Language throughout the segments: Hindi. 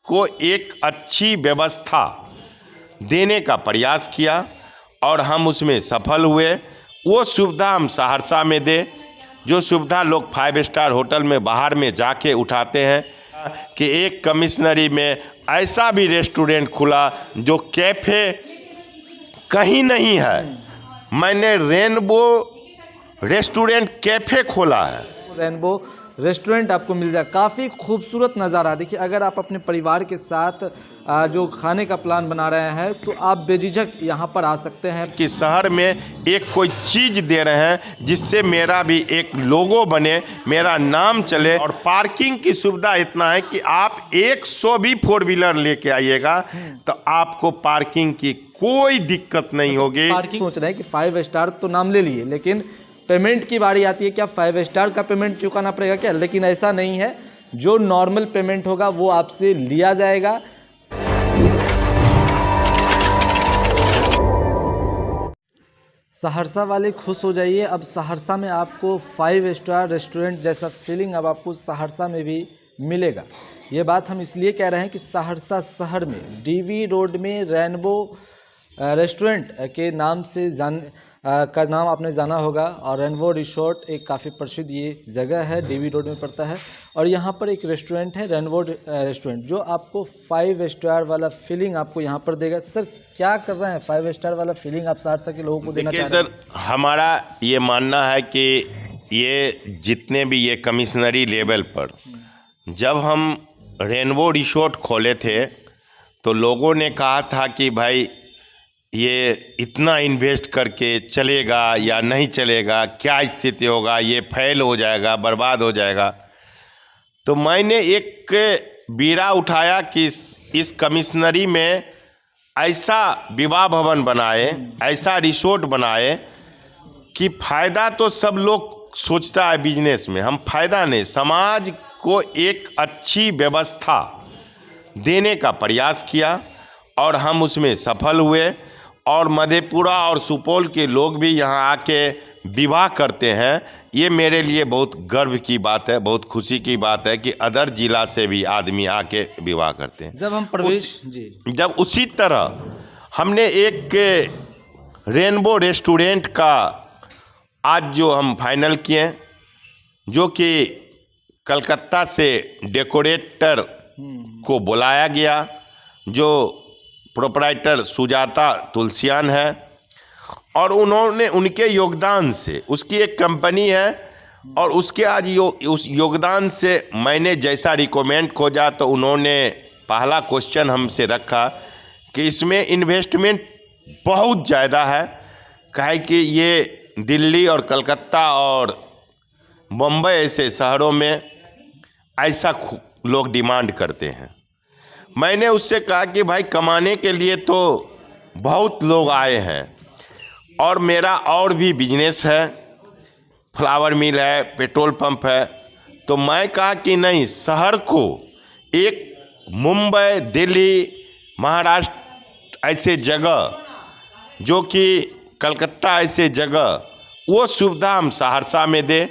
को एक अच्छी व्यवस्था देने का प्रयास किया और हम उसमें सफल हुए। वो सुविधा हम सहरसा में दें, जो सुविधा लोग 5 स्टार होटल में बाहर में जाके उठाते हैं कि एक कमिश्नरी में ऐसा भी रेस्टोरेंट खुला जो कैफ़े कहीं नहीं है। मैंने रेनबो रेस्टोरेंट कैफ़े खोला है। रेनबो रेस्टोरेंट आपको मिल जाए, काफ़ी खूबसूरत नज़ारा। देखिए, अगर आप अपने परिवार के साथ जो खाने का प्लान बना रहे हैं तो आप बेझिझक यहाँ पर आ सकते हैं कि शहर में एक कोई चीज़ दे रहे हैं जिससे मेरा भी एक लोगो बने, मेरा नाम चले। और पार्किंग की सुविधा इतना है कि आप 100 भी 4 व्हीलर लेके आइएगा तो आपको पार्किंग की कोई दिक्कत नहीं होगी। पार्किंग सोच रहे हैं कि 5 स्टार तो नाम ले लिए, लेकिन पेमेंट की बारी आती है, क्या 5 स्टार का पेमेंट चुकाना पड़ेगा क्या? लेकिन ऐसा नहीं है, जो नॉर्मल पेमेंट होगा वो आपसे लिया जाएगा। सहरसा वाले खुश हो जाइए, अब सहरसा में आपको 5 स्टार रेस्टोरेंट जैसा फीलिंग अब आपको सहरसा में भी मिलेगा। ये बात हम इसलिए कह रहे हैं कि सहरसा शहर में डीवी रोड में रेनबो रेस्टोरेंट के नाम से का नाम आपने जाना होगा, और रेनबो रिसोर्ट एक काफ़ी प्रसिद्ध ये जगह है, डीवी रोड में पड़ता है। और यहाँ पर एक रेस्टोरेंट है रेनबो रेस्टोरेंट, जो आपको 5 स्टार वाला फीलिंग आपको यहाँ पर देगा। सर, क्या कर रहे हैं 5 स्टार वाला फीलिंग आप सहरसा के लोगों को देना चाह रहे हैं? सर, हमारा ये मानना है कि ये जितने भी ये कमिश्नरी लेवल पर जब हम रेनबो रिसोर्ट खोले थे तो लोगों ने कहा था कि भाई ये इतना इन्वेस्ट करके चलेगा या नहीं चलेगा, क्या स्थिति होगा, ये फेल हो जाएगा, बर्बाद हो जाएगा। तो मैंने एक बीड़ा उठाया कि इस कमिश्नरी में ऐसा विवाह भवन बनाए, ऐसा रिसोर्ट बनाए कि फ़ायदा तो सब लोग सोचता है बिजनेस में, हम फ़ायदा नहीं, समाज को एक अच्छी व्यवस्था देने का प्रयास किया और हम उसमें सफल हुए। और मधेपुरा और सुपौल के लोग भी यहाँ आके विवाह करते हैं। ये मेरे लिए बहुत गर्व की बात है, बहुत खुशी की बात है कि अदर जिला से भी आदमी आके विवाह करते हैं। जब हम प्रवेश जब उसी तरह हमने एक रेनबो रेस्टोरेंट का आज जो हम फाइनल किए, जो कि कलकत्ता से डेकोरेटर को बुलाया गया, जो प्रोपराइटर सुजाता तुलसियान है, और उन्होंने उनके योगदान से, उसकी एक कंपनी है और उसके आज उस योगदान से मैंने जैसा रिकमेंड खोजा तो उन्होंने पहला क्वेश्चन हमसे रखा कि इसमें इन्वेस्टमेंट बहुत ज़्यादा है, काहे कि ये दिल्ली और कलकत्ता और मुंबई ऐसे शहरों में ऐसा लोग डिमांड करते हैं। मैंने उससे कहा कि भाई कमाने के लिए तो बहुत लोग आए हैं और मेरा और भी बिजनेस है, फ्लावर मिल है, पेट्रोल पंप है। तो मैं कहा कि नहीं, शहर को एक मुंबई, दिल्ली, महाराष्ट्र ऐसे जगह, जो कि कलकत्ता ऐसे जगह, वो सुविधा हम सहरसा में दें,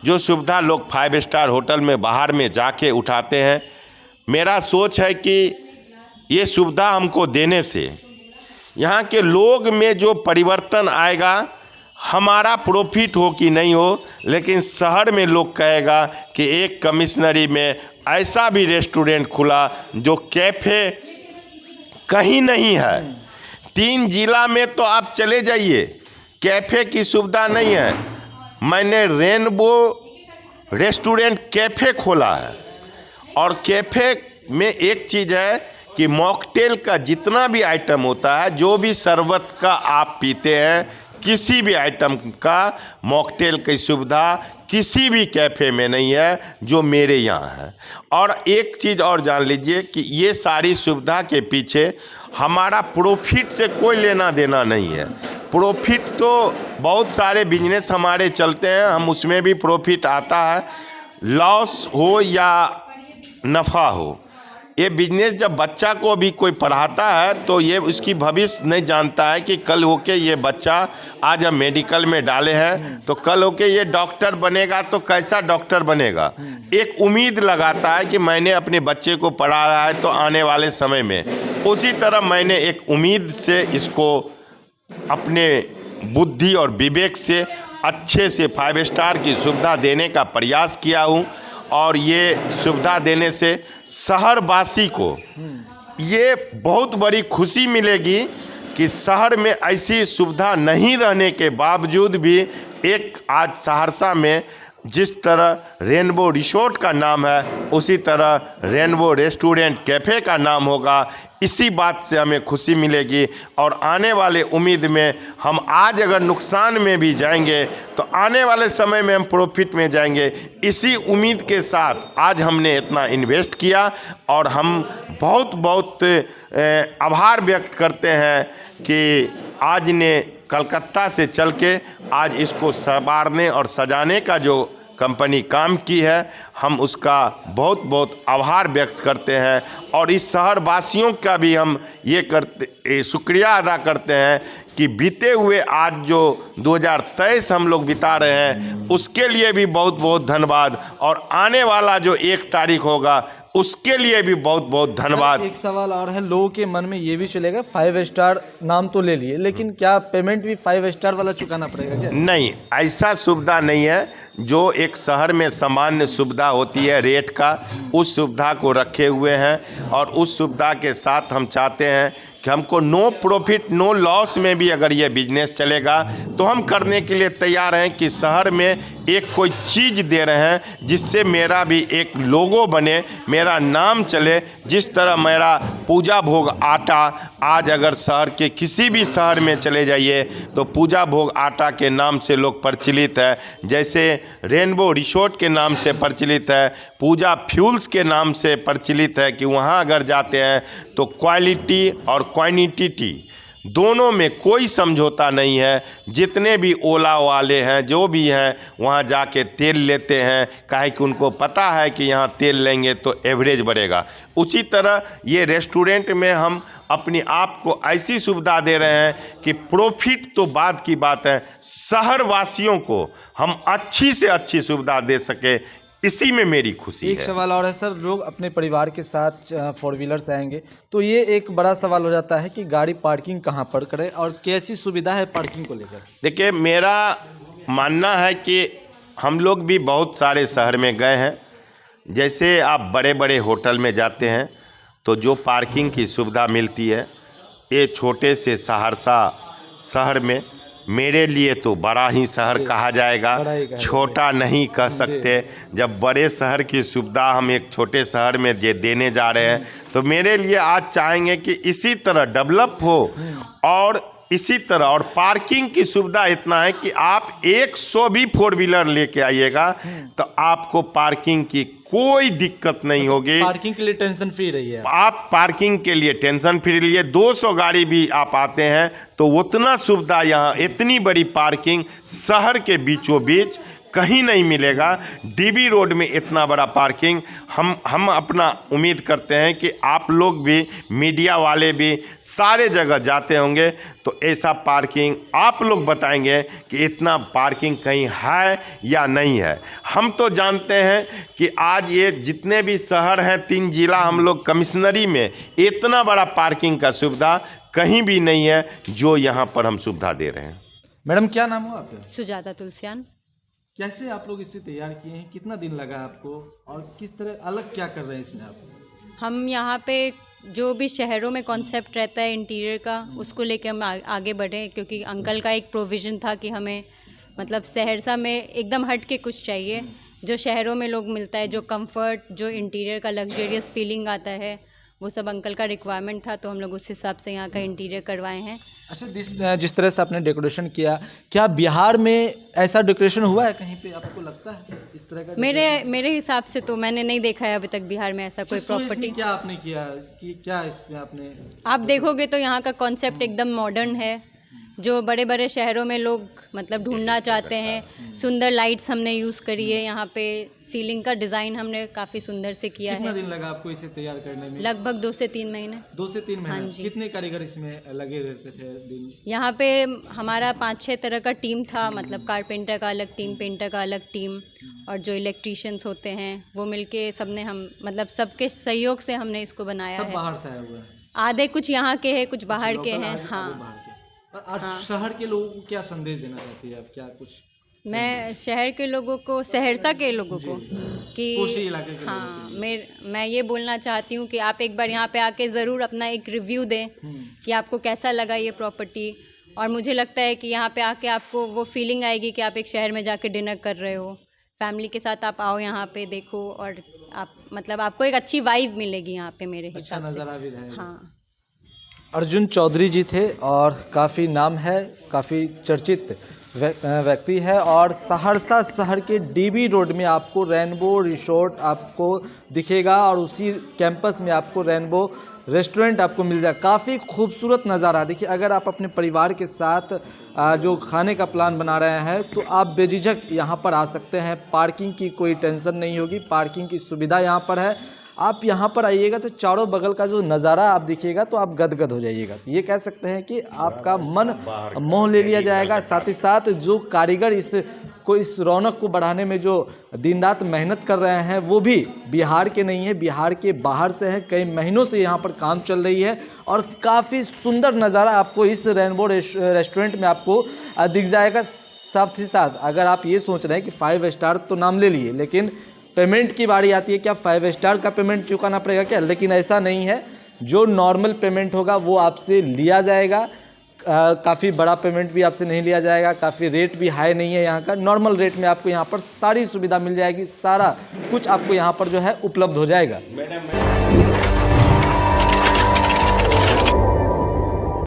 जो सुविधा लोग 5 स्टार होटल में बाहर में जाके उठाते हैं। मेरा सोच है कि ये सुविधा हमको देने से यहाँ के लोग में जो परिवर्तन आएगा, हमारा प्रॉफिट हो कि नहीं हो, लेकिन शहर में लोग कहेगा कि एक कमिश्नरी में ऐसा भी रेस्टोरेंट खुला जो कैफ़े कहीं नहीं है। 3 जिला में तो आप चले जाइए, कैफ़े की सुविधा नहीं है। मैंने रेनबो रेस्टोरेंट कैफ़े खोला है, और कैफ़े में एक चीज़ है कि मॉकटेल का जितना भी आइटम होता है, जो भी शरबत का आप पीते हैं, किसी भी आइटम का मॉकटेल की सुविधा किसी भी कैफ़े में नहीं है जो मेरे यहाँ है। और एक चीज़ और जान लीजिए कि ये सारी सुविधा के पीछे हमारा प्रॉफिट से कोई लेना देना नहीं है। प्रॉफिट तो बहुत सारे बिजनेस हमारे चलते हैं, हम उसमें भी प्रॉफिट आता है, लॉस हो या नफ़ा हो, ये बिजनेस जब बच्चा को अभी कोई पढ़ाता है तो ये उसकी भविष्य नहीं जानता है कि कल होके ये बच्चा आज हम मेडिकल में डाले हैं तो कल होके ये डॉक्टर बनेगा तो कैसा डॉक्टर बनेगा। एक उम्मीद लगाता है कि मैंने अपने बच्चे को पढ़ा रहा है तो आने वाले समय में, उसी तरह मैंने एक उम्मीद से इसको अपने बुद्धि और विवेक से अच्छे से 5 स्टार की सुविधा देने का प्रयास किया हूँ। और ये सुविधा देने से शहरवासी को ये बहुत बड़ी खुशी मिलेगी कि शहर में ऐसी सुविधा नहीं रहने के बावजूद भी एक आज सहरसा में जिस तरह रेनबो रिसोर्ट का नाम है उसी तरह रेनबो रेस्टोरेंट कैफ़े का नाम होगा। इसी बात से हमें खुशी मिलेगी और आने वाले उम्मीद में हम आज अगर नुकसान में भी जाएंगे तो आने वाले समय में हम प्रॉफिट में जाएंगे। इसी उम्मीद के साथ आज हमने इतना इन्वेस्ट किया और हम बहुत बहुत आभार व्यक्त करते हैं कि आज ने कलकत्ता से चल के आज इसको संवारने और सजाने का जो कंपनी काम की है हम उसका बहुत बहुत आभार व्यक्त करते हैं। और इस शहर वासियों का भी हम ये शुक्रिया अदा करते हैं कि बीते हुए आज जो 2023 हम लोग बिता रहे हैं उसके लिए भी बहुत बहुत धन्यवाद और आने वाला जो 1 तारीख होगा उसके लिए भी बहुत बहुत धन्यवाद। एक सवाल और है, लोगों के मन में ये भी चलेगा 5 स्टार नाम तो ले लिए लेकिन क्या पेमेंट भी 5 स्टार वाला चुकाना पड़ेगा क्या? नहीं, ऐसा सुविधा नहीं है। जो एक शहर में सामान्य सुविधा होती है रेट का, उस सुविधा को रखे हुए हैं और उस सुविधा के साथ हम चाहते हैं कि हमको नो प्रॉफिट नो लॉस में भी अगर ये बिजनेस चलेगा तो हम करने के लिए तैयार हैं कि शहर में एक कोई चीज़ दे रहे हैं जिससे मेरा भी एक लोगो बने, मेरा नाम चले। जिस तरह मेरा पूजा भोग आटा आज अगर शहर के किसी भी शहर में चले जाइए तो पूजा भोग आटा के नाम से लोग प्रचलित है, जैसे रेनबो रिसोर्ट के नाम से प्रचलित है, पूजा फ्यूल्स के नाम से प्रचलित है कि वहाँ अगर जाते हैं तो क्वालिटी और क्वांटिटी दोनों में कोई समझौता नहीं है। जितने भी ओला वाले हैं जो भी हैं वहाँ जाके तेल लेते हैं, काहे कि उनको पता है कि यहाँ तेल लेंगे तो एवरेज बढ़ेगा। उसी तरह ये रेस्टोरेंट में हम अपने आप को ऐसी सुविधा दे रहे हैं कि प्रॉफिट तो बाद की बात है, शहर वासियों को हम अच्छी से अच्छी सुविधा दे सके, इसी में मेरी खुशी है। एक सवाल और है सर, लोग अपने परिवार के साथ 4 व्हीलर से आएंगे तो ये एक बड़ा सवाल हो जाता है कि गाड़ी पार्किंग कहाँ पर करें और कैसी सुविधा है पार्किंग को लेकर? देखिए, मेरा मानना है कि हम लोग भी बहुत सारे शहर में गए हैं। जैसे आप बड़े बड़े होटल में जाते हैं तो जो पार्किंग की सुविधा मिलती है, ये छोटे से सहरसा शहर में मेरे लिए तो बड़ा ही शहर कहा जाएगा, छोटा नहीं कह सकते। जब बड़े शहर की सुविधा हम एक छोटे शहर में देने जा रहे हैं तो मेरे लिए आज चाहेंगे कि इसी तरह डेवलप हो और इसी तरह और पार्किंग की सुविधा इतना है कि आप 100 भी 4 व्हीलर लेके आइएगा तो आपको पार्किंग की कोई दिक्कत नहीं होगी। पार्किंग के लिए टेंशन फ्री रहिए आप पार्किंग के लिए टेंशन फ्री रहिए। 200 गाड़ी भी आप आते हैं तो उतना सुविधा यहाँ, इतनी बड़ी पार्किंग शहर के बीचों बीच कहीं नहीं मिलेगा। डीबी रोड में इतना बड़ा पार्किंग हम अपना उम्मीद करते हैं कि आप लोग भी, मीडिया वाले भी सारे जगह जाते होंगे तो ऐसा पार्किंग आप लोग बताएंगे कि इतना पार्किंग कहीं है या नहीं है। हम तो जानते हैं कि आज ये जितने भी शहर हैं 3 जिला हम लोग कमिश्नरी में, इतना बड़ा पार्किंग का सुविधा कहीं भी नहीं है जो यहाँ पर हम सुविधा दे रहे हैं। मैडम क्या नाम हुआ आपका? सुजाता तुलसियान। कैसे आप लोग इसे तैयार किए हैं, कितना दिन लगा आपको और किस तरह अलग क्या कर रहे हैं इसमें आप? हम यहाँ पे जो भी शहरों में कॉन्सेप्ट रहता है इंटीरियर का उसको लेके हम आगे बढ़े, क्योंकि अंकल का एक प्रोविज़न था कि हमें मतलब सहरसा में एकदम हट के कुछ चाहिए जो शहरों में लोग मिलता है, जो कंफर्ट, जो इंटीरियर का लग्जरियस फीलिंग आता है, वो सब अंकल का रिक्वायरमेंट था तो हम लोग उस हिसाब से यहाँ का इंटीरियर करवाए हैं। अच्छा, जिस तरह से आपने डेकोरेशन किया, क्या बिहार में ऐसा डेकोरेशन हुआ है कहीं पे, आपको लगता है इस तरह का? मेरे हिसाब से तो मैंने नहीं देखा है अभी तक बिहार में ऐसा कोई प्रॉपर्टी। क्या आपने किया कि क्या इसमें आपने? आप देखोगे तो यहाँ का कॉन्सेप्ट एकदम मॉडर्न है, जो बड़े बड़े शहरों में लोग मतलब ढूंढना चाहते हैं। सुंदर लाइट्स हमने यूज़ करी है यहाँ पे, सीलिंग का डिज़ाइन हमने काफ़ी सुंदर से किया कितना है। दिन लगा आपको इसे तैयार करने में? लगभग 2 से 3 महीने। 2 से 3 महीने। हाँ जी। कितने कारीगर इसमें लगे रहते थे दिन? यहाँ पे हमारा 5-6 तरह का टीम था, मतलब कारपेंटर का अलग टीम, पेंटर का अलग टीम, और जो इलेक्ट्रीशियंस होते हैं वो मिलके सबने हम मतलब सबके सहयोग से हमने इसको बनाया सब है। बाहर से आए हुए हैं? आधे कुछ यहाँ के हैं, कुछ बाहर के लोकल हैं। आधे हाँ, बाहर के। और शहर के लोगों को क्या संदेश देना चाहती है आप? क्या कुछ मैं शहर के लोगों को, सहरसा के लोगों को कोसी कि इलाके के हाँ, मैं ये बोलना चाहती हूँ कि आप एक बार यहाँ पे आके ज़रूर अपना एक रिव्यू दें कि आपको कैसा लगा ये प्रॉपर्टी। और मुझे लगता है कि यहाँ पे आके आपको वो फीलिंग आएगी कि आप एक शहर में जाके डिनर कर रहे हो, फैमिली के साथ आप आओ यहाँ पे देखो, और आप मतलब आपको एक अच्छी वाइब मिलेगी यहाँ पे मेरे हिसाब से। नज़ारा भी रहेगा। हाँ। अर्जुन चौधरी जी थे और काफ़ी नाम है, काफ़ी चर्चित व्यक्ति है, और सहरसा शहर के डीबी रोड में आपको रेनबो रिसोर्ट आपको दिखेगा और उसी कैंपस में आपको रेनबो रेस्टोरेंट आपको मिल जाएगा। काफ़ी खूबसूरत नज़ारा। देखिए, अगर आप अपने परिवार के साथ जो खाने का प्लान बना रहे हैं तो आप बेझिझक यहाँ पर आ सकते हैं। पार्किंग की कोई टेंशन नहीं होगी, पार्किंग की सुविधा यहाँ पर है। आप यहाँ पर आइएगा तो चारों बगल का जो नज़ारा आप दिखेगा तो आप गदगद हो जाइएगा। ये कह सकते हैं कि आपका मन मोह ले लिया जाएगा। साथ ही साथ जो कारीगर इस रौनक को बढ़ाने में जो दिन रात मेहनत कर रहे हैं वो भी बिहार के नहीं है, बिहार के बाहर से हैं। कई महीनों से यहाँ पर काम चल रही है और काफ़ी सुंदर नज़ारा आपको इस रेनबो रेस्टोरेंट में आपको दिख जाएगा। साथ ही साथ अगर आप ये सोच रहे हैं कि 5 स्टार तो नाम ले लिए, लेकिन पेमेंट की बारी आती है, क्या 5 स्टार का पेमेंट चुकाना पड़ेगा क्या? लेकिन ऐसा नहीं है। जो नॉर्मल पेमेंट होगा वो आपसे लिया जाएगा। काफ़ी बड़ा पेमेंट भी आपसे नहीं लिया जाएगा। काफ़ी रेट भी हाई नहीं है यहाँ का। नॉर्मल रेट में आपको यहाँ पर सारी सुविधा मिल जाएगी, सारा कुछ आपको यहाँ पर जो है उपलब्ध हो जाएगा।